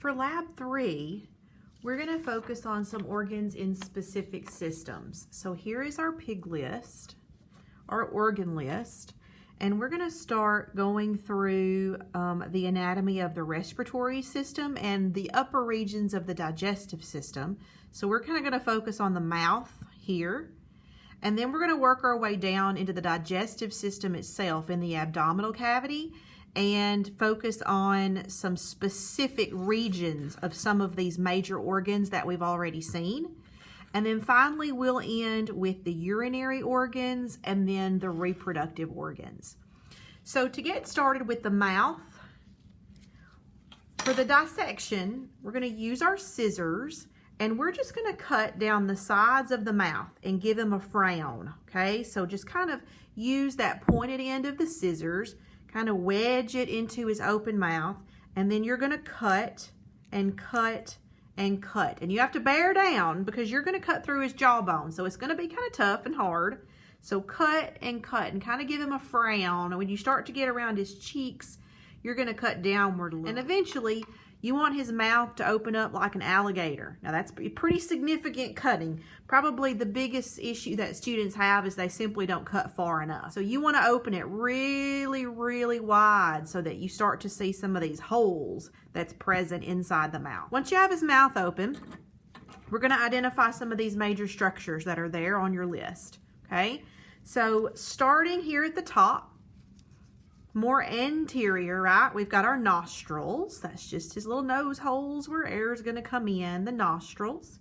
For Lab 3, we're going to focus on some organs in specific systems. So here is our pig list, our organ list, and we're going to start going through the anatomy of the respiratory system and the upper regions of the digestive system. So we're kind of going to focus on the mouth here, and then we're going to work our way down into the digestive system itself in the abdominal cavity and focus on some specific regions of some of these major organs that we've already seen. And then finally, we'll end with the urinary organs and then the reproductive organs. So to get started with the mouth, for the dissection, we're going to use our scissors and we're just going to cut down the sides of the mouth and give them a frown, okay? So just kind of use that pointed end of the scissors, kind of wedge it into his open mouth, and then you're going to cut and cut and cut. And you have to bear down because you're going to cut through his jawbone. So it's going to be kind of tough and hard. So cut and kind of give him a frown. And when you start to get around his cheeks, you're going to cut downward a little. And eventually, you want his mouth to open up like an alligator. Now that's pretty significant cutting. Probably the biggest issue that students have is they simply don't cut far enough. So you want to open it really, really wide so that you start to see some of these holes that's present inside the mouth. Once you have his mouth open, we're going to identify some of these major structures that are there on your list. Okay, so starting here at the top, more anterior, right? We've got our nostrils. That's just his little nose holes where air is going to come in, the nostrils.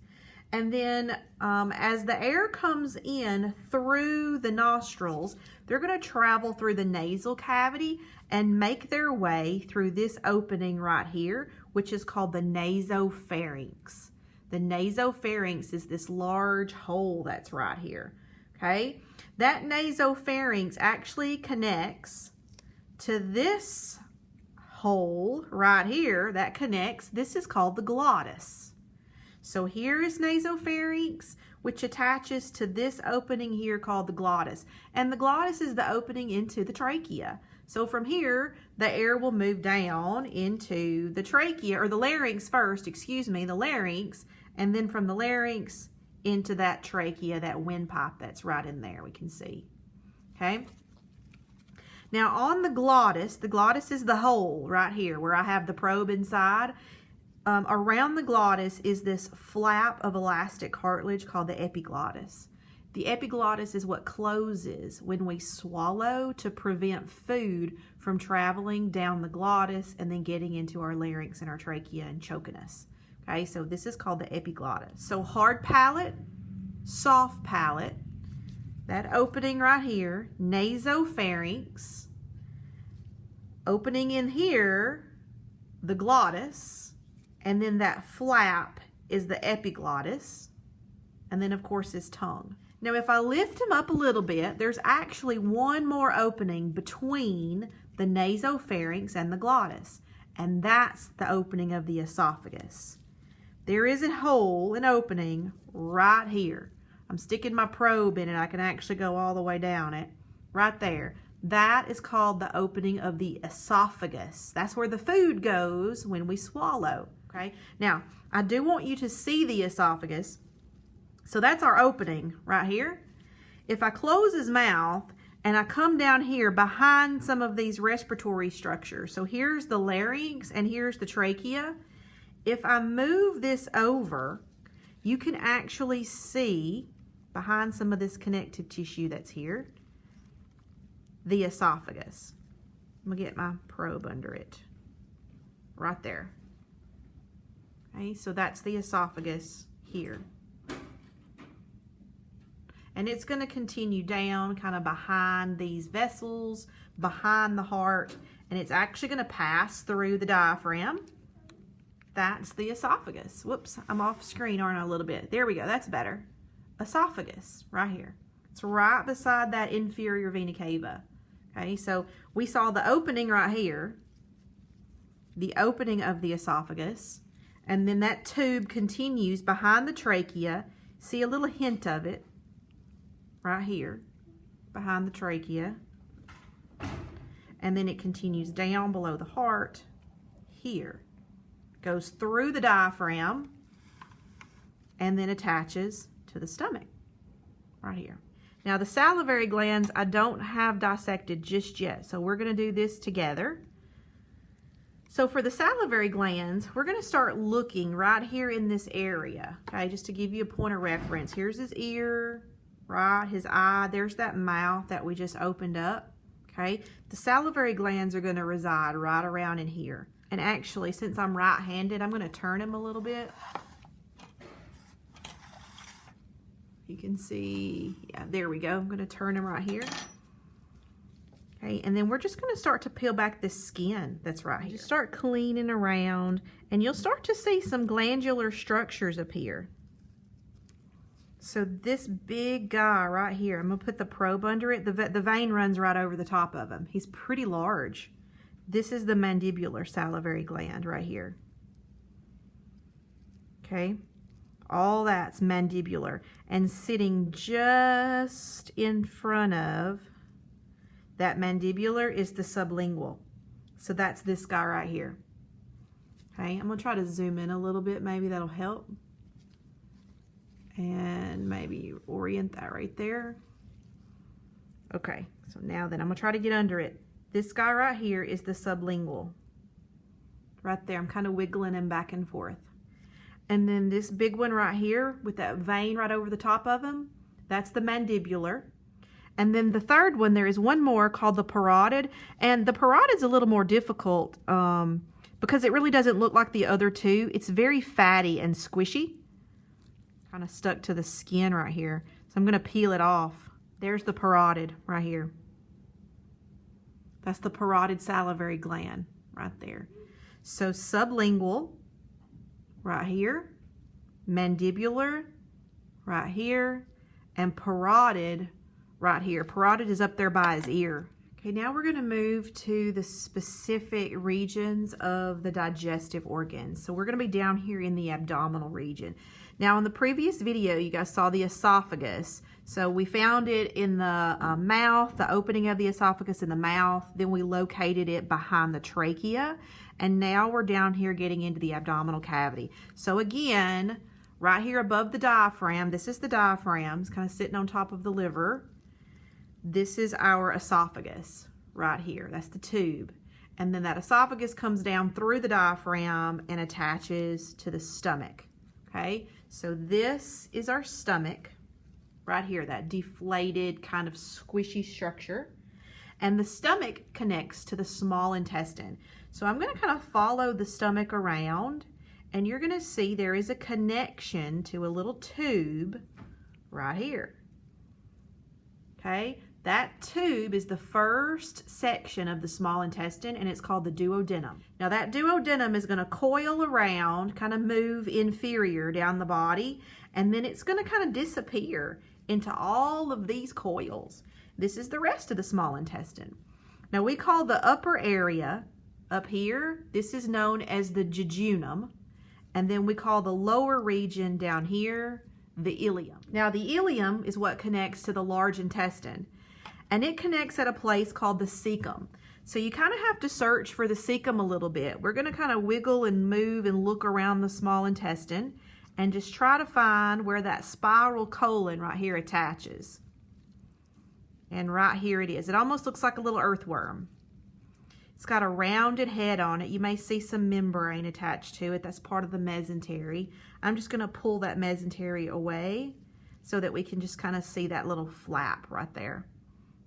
And then as the air comes in through the nostrils, they're going to travel through the nasal cavity and make their way through this opening right here, which is called the nasopharynx. The nasopharynx is this large hole that's right here, okay? That nasopharynx actually connects to this hole right here that connects. This is called the glottis. So here is nasopharynx, which attaches to this opening here called the glottis. And the glottis is the opening into the trachea. So from here, the air will move down into the trachea, or the larynx first, the larynx, and then from the larynx into that trachea, that windpipe that's right in there, we can see, okay? Now on the glottis is the hole right here where I have the probe inside. Around the glottis is this flap of elastic cartilage called the epiglottis. The epiglottis is what closes when we swallow to prevent food from traveling down the glottis and then getting into our larynx and our trachea and choking us. Okay, so this is called the epiglottis. So hard palate, soft palate, that opening right here, nasopharynx, opening in here, the glottis, and then that flap is the epiglottis, and then of course his tongue. Now if I lift him up a little bit, there's actually one more opening between the nasopharynx and the glottis, and that's the opening of the esophagus. There is a hole, an opening right here. I'm sticking my probe in it. I can actually go all the way down it right there. That is called the opening of the esophagus. That's where the food goes when we swallow, okay? Now, I do want you to see the esophagus. So that's our opening right here. If I close his mouth and I come down here behind some of these respiratory structures, so here's the larynx and here's the trachea. If I move this over, you can actually see behind some of this connective tissue that's here, the esophagus. I'm gonna get my probe under it, right there. Okay, so that's the esophagus here. And it's gonna continue down kind of behind these vessels, behind the heart, and it's actually gonna pass through the diaphragm. That's the esophagus. Whoops, I'm off screen, aren't I, a little bit? There we go, that's better. Esophagus, right here. It's right beside that inferior vena cava. Okay, so we saw the opening right here, the opening of the esophagus, and then that tube continues behind the trachea. See a little hint of it right here, behind the trachea. And then it continues down below the heart here. goes through the diaphragm and then attaches to the stomach right here. Now the salivary glands I don't have dissected just yet, so we're going to do this together. So for the salivary glands, we're going to start looking right here in this area, okay, just to give you a point of reference. Here's his ear, right, his eye, there's that mouth that we just opened up, okay. The salivary glands are going to reside right around in here. And actually, since I'm right-handed, I'm going to turn him a little bit. You can see, yeah, there we go. I'm going to turn him right here. Okay, and then we're just going to start to peel back this skin that's right here. Just start cleaning around, and you'll start to see some glandular structures appear. So this big guy right here, I'm going to put the probe under it. The vein runs right over the top of him. He's pretty large. This is the mandibular salivary gland right here. Okay, all that's mandibular, and sitting just in front of that mandibular is the sublingual. So that's this guy right here. Okay, I'm gonna try to zoom in a little bit, maybe that'll help. And maybe orient that right there. Okay, so now then I'm gonna try to get under it. This guy right here is the sublingual. Right there, I'm kind of wiggling him back and forth. And then this big one right here with that vein right over the top of him, that's the mandibular. And then the third one, there is one more called the parotid. And the parotid is a little more difficult because it really doesn't look like the other two. It's very fatty and squishy. Kind of stuck to the skin right here. So I'm going to peel it off. There's the parotid right here. That's the parotid salivary gland right there. So sublingual right here, mandibular right here, and parotid right here. Parotid is up there by his ear. Okay, now we're going to move to the specific regions of the digestive organs. So we're going to be down here in the abdominal region. Now in the previous video, you guys saw the esophagus. So we found it in the mouth, the opening of the esophagus in the mouth. Then we located it behind the trachea. And now we're down here getting into the abdominal cavity. So again, right here above the diaphragm, this is the diaphragm, it's kind of sitting on top of the liver. This is our esophagus right here. That's the tube. And then that esophagus comes down through the diaphragm and attaches to the stomach. Okay, so this is our stomach right here, that deflated kind of squishy structure. And the stomach connects to the small intestine. So I'm going to kind of follow the stomach around, and you're going to see there is a connection to a little tube right here. Okay, that tube is the first section of the small intestine, and it's called the duodenum. Now that duodenum is going to coil around, kind of move inferior down the body, and then it's going to kind of disappear into all of these coils. This is the rest of the small intestine. Now we call the upper area up here, this is known as the jejunum, and then we call the lower region down here the ileum. Now the ileum is what connects to the large intestine, and it connects at a place called the cecum. So you kind of have to search for the cecum a little bit. We're going to kind of wiggle and move and look around the small intestine and just try to find where that spiral colon right here attaches. And right here it is. It almost looks like a little earthworm. It's got a rounded head on it. You may see some membrane attached to it. That's part of the mesentery. I'm just going to pull that mesentery away so that we can just kind of see that little flap right there.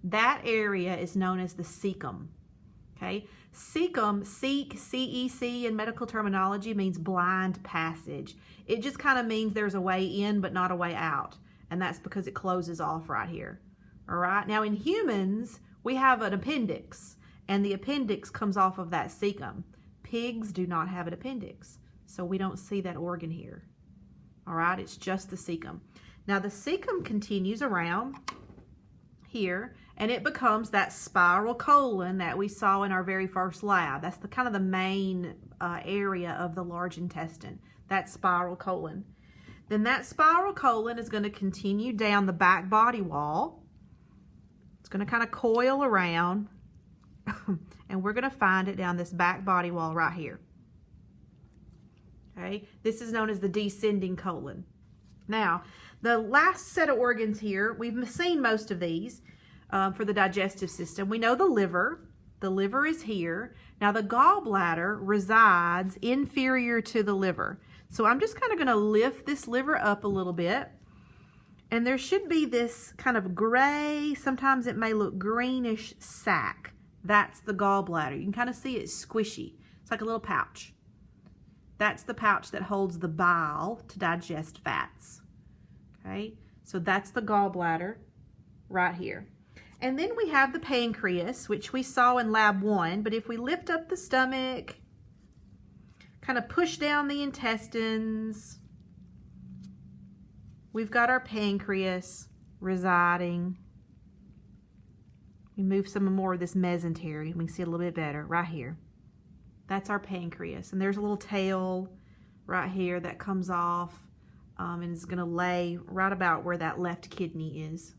That area is known as the cecum. Okay, cecum, C-E-C in medical terminology means blind passage. It just kind of means there's a way in but not a way out, and that's because it closes off right here. All right, now in humans, we have an appendix, and the appendix comes off of that cecum. Pigs do not have an appendix, so we don't see that organ here. All right, it's just the cecum. Now the cecum continues around here, and it becomes that spiral colon that we saw in our very first lab. That's the kind of the main area of the large intestine, that spiral colon. Then that spiral colon is going to continue down the back body wall. It's going to kind of coil around, and we're going to find it down this back body wall right here. Okay, this is known as the descending colon. Now, the last set of organs here, we've seen most of these for the digestive system. We know the liver. The liver is here. Now, the gallbladder resides inferior to the liver. So I'm just kind of going to lift this liver up a little bit. And there should be this kind of gray, sometimes it may look greenish sac. That's the gallbladder. You can kind of see it's squishy. It's like a little pouch. That's the pouch that holds the bile to digest fats. Okay, so that's the gallbladder right here. And then we have the pancreas, which we saw in lab 1, but if we lift up the stomach, kind of push down the intestines, we've got our pancreas residing. We move some more of this mesentery. We can see it a little bit better right here. That's our pancreas. And there's a little tail right here that comes off and is going to lay right about where that left kidney is.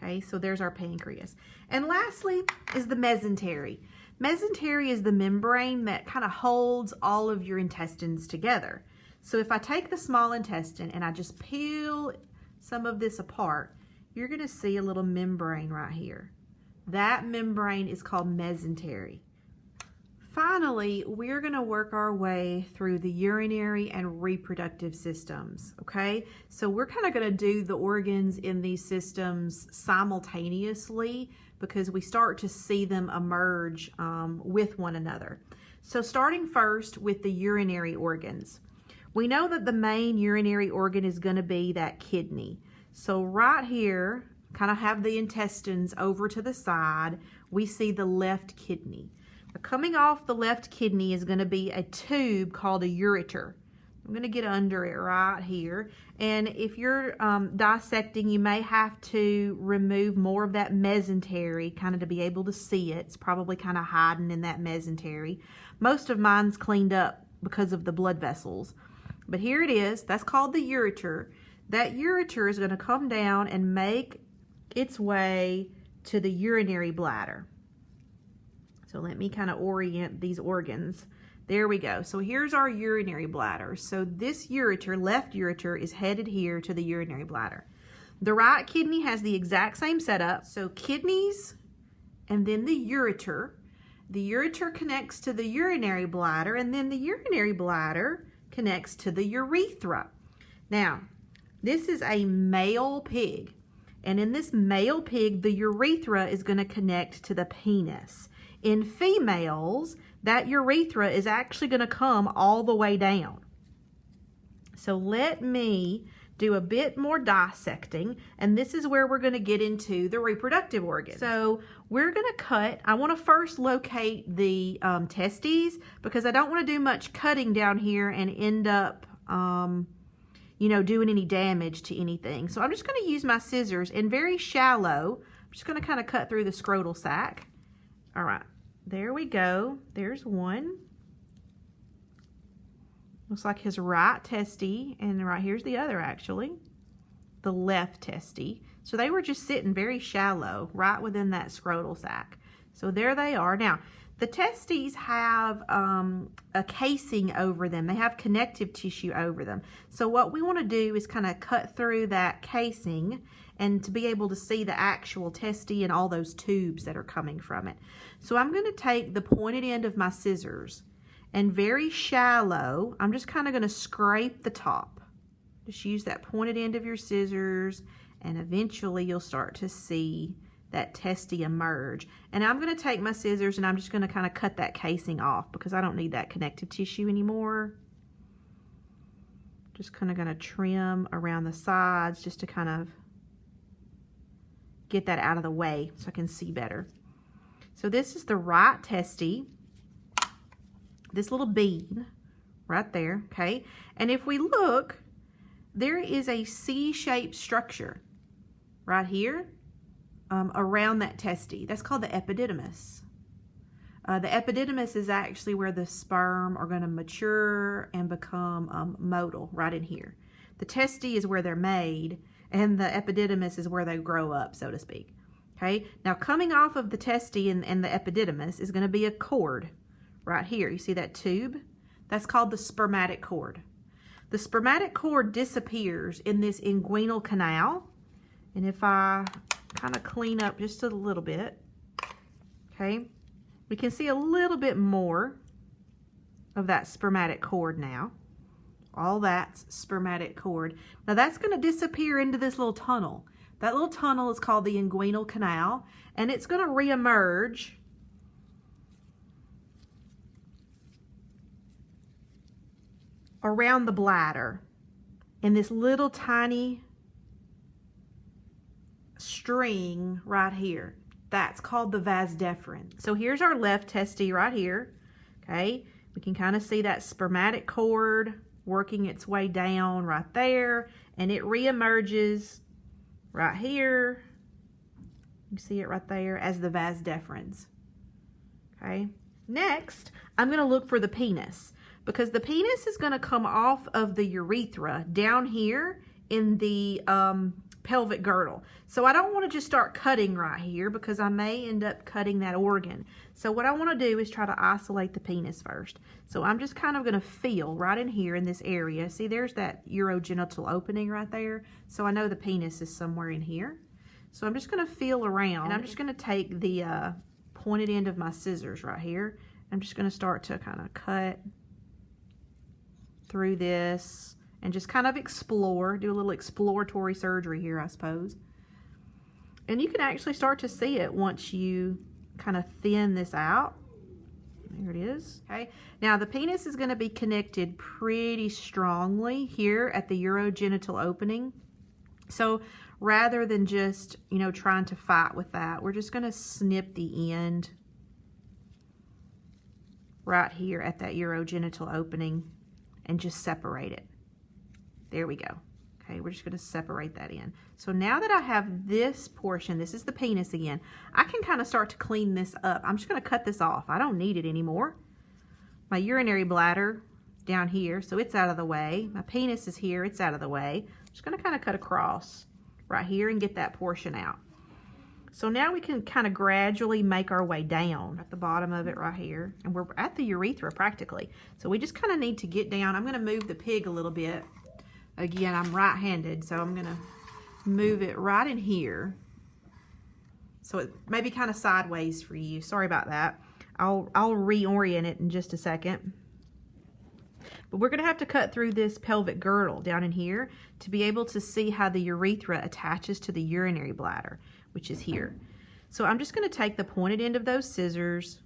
Okay, so there's our pancreas. And lastly is the mesentery. Mesentery is the membrane that kind of holds all of your intestines together. So if I take the small intestine and I just peel some of this apart, you're going to see a little membrane right here. That membrane is called mesentery. Finally, we're going to work our way through the urinary and reproductive systems, okay? So we're kind of going to do the organs in these systems simultaneously because we start to see them emerge with one another. So starting first with the urinary organs. We know that the main urinary organ is going to be that kidney. So right here, kind of have the intestines over to the side, we see the left kidney. Coming off the left kidney is going to be a tube called a ureter. I'm going to get under it right here. And if you're dissecting, you may have to remove more of that mesentery kind of to be able to see it. It's probably kind of hiding in that mesentery. Most of mine's cleaned up because of the blood vessels. But here it is. That's called the ureter. That ureter is going to come down and make its way to the urinary bladder. So let me kind of orient these organs. There we go. So here's our urinary bladder. So this ureter, left ureter, is headed here to the urinary bladder. The right kidney has the exact same setup. So kidneys and then the ureter. The ureter connects to the urinary bladder, and then the urinary bladder connects to the urethra. Now, this is a male pig. And in this male pig, the urethra is going to connect to the penis. In females, that urethra is actually going to come all the way down. So let me do a bit more dissecting, and this is where we're going to get into the reproductive organs. So we're going to cut. I want to first locate the testes because I don't want to do much cutting down here and end up doing any damage to anything. So I'm just going to use my scissors and very shallow. I'm just going to kind of cut through the scrotal sac. All right, there we go. There's one. Looks like his right testy, and right here's the other actually, the left testy. So they were just sitting very shallow right within that scrotal sac. So there they are. Now, the testes have a casing over them. They have connective tissue over them. So what we want to do is kind of cut through that casing and to be able to see the actual testy and all those tubes that are coming from it. So I'm going to take the pointed end of my scissors and very shallow, I'm just kind of going to scrape the top. Just use that pointed end of your scissors and eventually you'll start to see that testy emerge. And I'm going to take my scissors and I'm just going to kind of cut that casing off because I don't need that connective tissue anymore. Just kind of going to trim around the sides just to kind of get that out of the way so I can see better. So this is the right testy, this little bean right there, okay? And if we look, there is a C-shaped structure right here around that testy. That's called the epididymis. The epididymis is actually where the sperm are going to mature and become motile, right in here. The testy is where they're made, and the epididymis is where they grow up, so to speak. Okay, now coming off of the testy and the epididymis is going to be a cord right here. You see that tube? That's called the spermatic cord. The spermatic cord disappears in this inguinal canal. And if I kind of clean up just a little bit, okay, we can see a little bit more of that spermatic cord now. All that's spermatic cord. Now that's going to disappear into this little tunnel. That little tunnel is called the inguinal canal, and it's going to reemerge around the bladder in this little tiny string right here. That's called the vas deferens. So here's our left testy right here. Okay, we can kind of see that spermatic cord working its way down right there, and it reemerges right here. You see it right there as the vas deferens. Okay, next I'm going to look for the penis, because the penis is going to come off of the urethra down here in the pelvic girdle. So I don't want to just start cutting right here, because I may end up cutting that organ. So what I want to do is try to isolate the penis first. So I'm just kind of going to feel right in here in this area. See, there's that urogenital opening right there. So I know the penis is somewhere in here. So I'm just going to feel around, and I'm just going to take the pointed end of my scissors right here. I'm just going to start to kind of cut through this and just kind of explore, do a little exploratory surgery here, I suppose. And you can actually start to see it once you kind of thin this out. There it is. Okay. Now the penis is going to be connected pretty strongly here at the urogenital opening. So rather than just, trying to fight with that, we're just going to snip the end right here at that urogenital opening and just separate it. There we go. Okay, we're just going to separate that in. So now that I have this portion, this is the penis again, I can kind of start to clean this up. I'm just going to cut this off. I don't need it anymore. My urinary bladder down here, so it's out of the way. My penis is here, it's out of the way. I'm just going to kind of cut across right here and get that portion out. So now we can kind of gradually make our way down at the bottom of it right here. And we're at the urethra practically. So we just kind of need to get down. I'm going to move the pig a little bit. Again, I'm right-handed, so I'm going to move it right in here. So it may be kind of sideways for you. Sorry about that. I'll reorient it in just a second. But we're going to have to cut through this pelvic girdle down in here to be able to see how the urethra attaches to the urinary bladder, which is here. So I'm just going to take the pointed end of those scissors,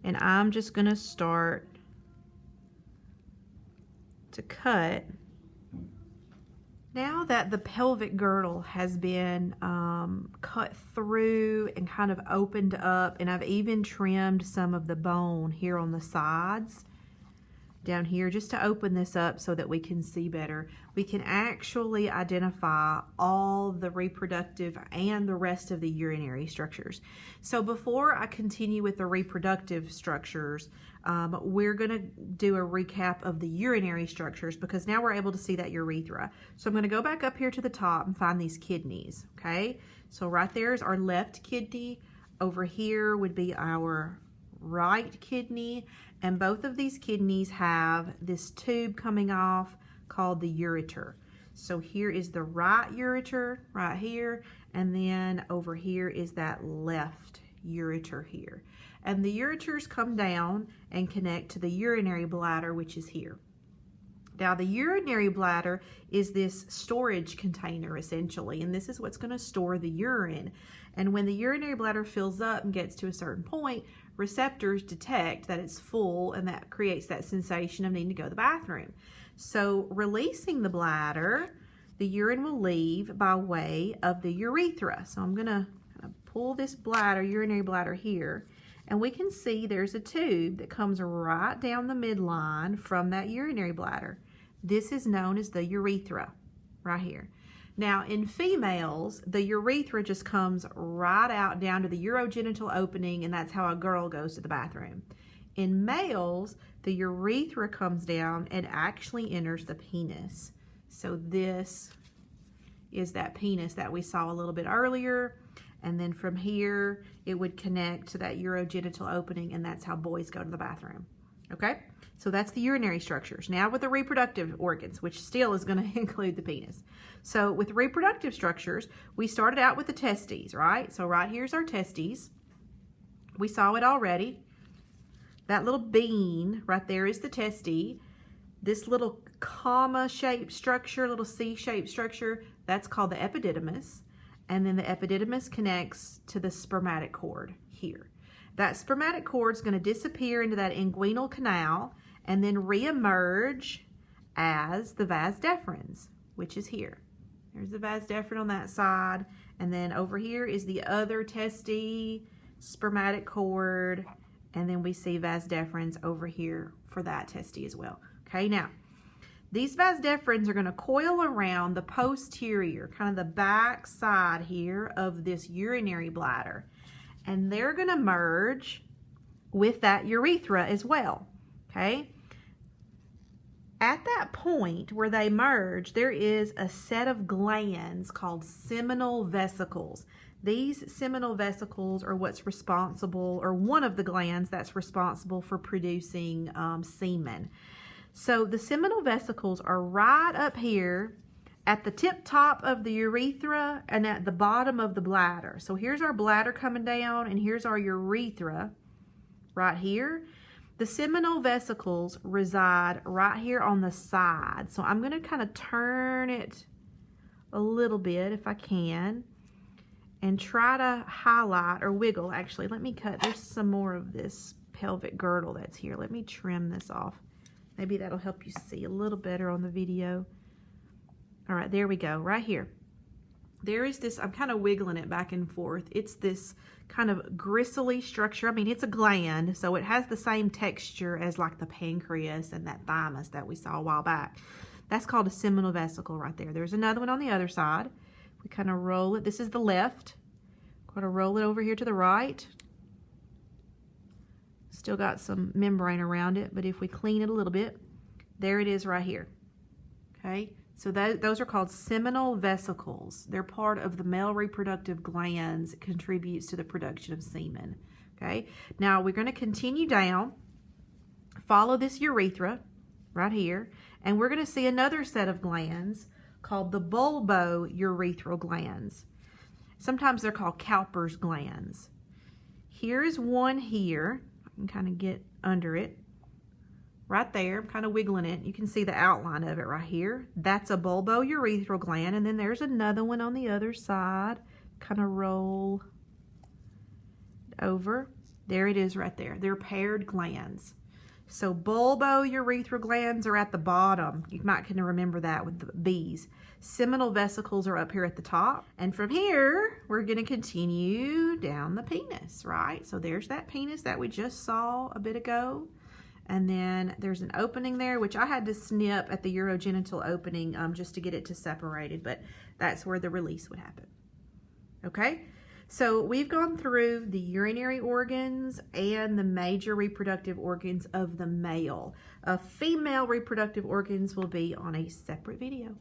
and I'm just going to start to cut. Now that the pelvic girdle has been cut through and kind of opened up, and I've even trimmed some of the bone here on the sides down here just to open this up so that we can see better, we can actually identify all the reproductive and the rest of the urinary structures. So before I continue with the reproductive structures, we're going to do a recap of the urinary structures, because now we're able to see that urethra. So I'm going to go back up here to the top and find these kidneys. Okay, so right there is our left kidney. Over here would be our right kidney, and both of these kidneys have this tube coming off called the ureter. So here is the right ureter right here, and then over here is that left ureter here. And the ureters come down and connect to the urinary bladder, which is here. Now the urinary bladder is this storage container essentially, and this is what's going to store the urine. And when the urinary bladder fills up and gets to a certain point, receptors detect that it's full, and that creates that sensation of needing to go to the bathroom. So releasing the bladder, the urine will leave by way of the urethra. So I'm going to kind of pull this bladder, urinary bladder here, and we can see there's a tube that comes right down the midline from that urinary bladder. This is known as the urethra right here. Now in females, the urethra just comes right out down to the urogenital opening, and that's how a girl goes to the bathroom. In males, the urethra comes down and actually enters the penis. So this is that penis that we saw a little bit earlier, and then from here it would connect to that urogenital opening, and that's how boys go to the bathroom. Okay, So that's the urinary structures. Now with the reproductive organs, which still is going to include the penis. So with reproductive structures, we started out with the testes, right? So right here's our testes. We saw it already. That little bean right there is the testes. This little comma-shaped structure, little C-shaped structure, that's called the epididymis. And then the epididymis connects to the spermatic cord here. That spermatic cord is going to disappear into that inguinal canal and then reemerge as the vas deferens, which is here. There's the vas deferens on that side, and then over here is the other testes, spermatic cord, and then we see vas deferens over here for that testes as well. Okay, now these vas deferens are going to coil around the posterior, kind of the back side here of this urinary bladder, and they're going to merge with that urethra as well. Okay. At that point where they merge, there is a set of glands called seminal vesicles. These seminal vesicles are what's responsible, or one of the glands that's responsible for producing semen. So the seminal vesicles are right up here at the tip top of the urethra and at the bottom of the bladder. So here's our bladder coming down, and here's our urethra right here. The seminal vesicles reside right here on the side. So I'm going to kind of turn it a little bit if I can and try to highlight or wiggle. Actually, let me cut. There's some more of this pelvic girdle that's here. Let me trim this off. Maybe that'll help you see a little better on the video. All right, there we go, right here. There is this, I'm kind of wiggling it back and forth. It's this kind of gristly structure. I mean, it's a gland, so it has the same texture as like the pancreas and that thymus that we saw a while back. That's called a seminal vesicle right there. There's another one on the other side. We kind of roll it. This is the left. Going to roll it over here to the right. Still got some membrane around it, but if we clean it a little bit, there it is right here. Okay. So those are called seminal vesicles. They're part of the male reproductive glands. It contributes to the production of semen. Okay. Now we're going to continue down, follow this urethra right here, and we're going to see another set of glands called the bulbourethral glands. Sometimes they're called Cowper's glands. Here is one here. I can kind of get under it. Right there, I'm kind of wiggling it. You can see the outline of it right here. That's a bulbourethral gland, and then there's another one on the other side. Kind of roll over. There it is right there. They're paired glands. So bulbourethral glands are at the bottom. You might kind of remember that with the B's. Seminal vesicles are up here at the top. And from here, we're going to continue down the penis, right? So there's that penis that we just saw a bit ago. And then there's an opening there, which I had to snip at the urogenital opening just to get it to separated, but that's where the release would happen. Okay, so we've gone through the urinary organs and the major reproductive organs of the male. Female reproductive organs will be on a separate video.